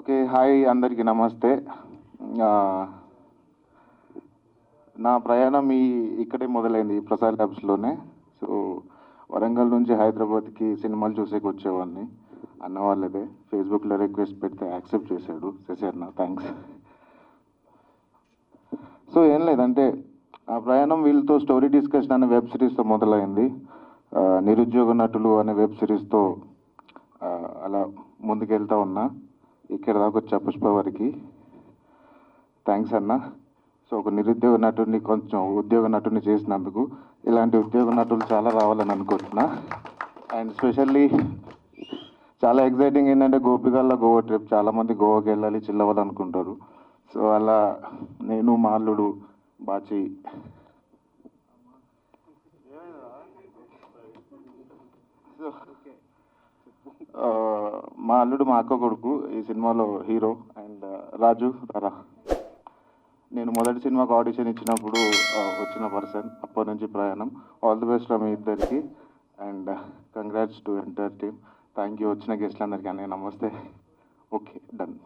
Okay, hi అందరికీ నమస్తే. నా ప్రయాణం ఇక్కడే మొదలైంది, ఈ ప్రసాద్ ల్యాబ్స్లోనే. సో వరంగల్ నుంచి హైదరాబాద్కి సినిమాలు చూసేకి వచ్చేవాడిని. అన్న వాళ్ళదే ఫేస్బుక్లో రిక్వెస్ట్ పెడితే యాక్సెప్ట్ చేశాడు శశి థ్యాంక్స్. సో ఏం లేదంటే ఆ ప్రయాణం వీళ్ళతో స్టోరీ డిస్కషన్ అనే వెబ్ సిరీస్తో మొదలైంది. నిరుద్యోగ నటులు అనే వెబ్ సిరీస్తో అలా ముందుకెళ్తా ఉన్నా. ఇక్కడ దాకా వచ్చా పుష్పవరికి. థ్యాంక్స్ అన్న. సో ఒక నిరుద్యోగ నటుడిని కొంచెం ఉద్యోగ నటుడిని చేసినందుకు. ఇలాంటి ఉద్యోగ నటులు చాలా రావాలని అనుకుంటున్నా. అండ్ స్పెషల్లీ చాలా ఎక్సైటింగ్ ఏంటంటే గోపికల్లా గోవా ట్రిప్. చాలామంది గోవాకి వెళ్ళాలి, చిల్ అవ్వాలనుకుంటారు. సో అలా నేను, మా అల్లుడు బాచి, మా అల్లుడు మా అక్క కొడుకు ఈ సినిమాలో హీరో. అండ్ రాజు రారా, నేను మొదటి సినిమాకు ఆడిషన్ ఇచ్చినప్పుడు వచ్చిన పర్సన్. అప్పటి నుంచి ప్రయాణం. ఆల్ ది బెస్ట్ మీ ఇద్దరికి. And congrats to entire team. Thank you వచ్చిన గెస్ట్లందరికీ. అనే నమస్తే. Okay, done.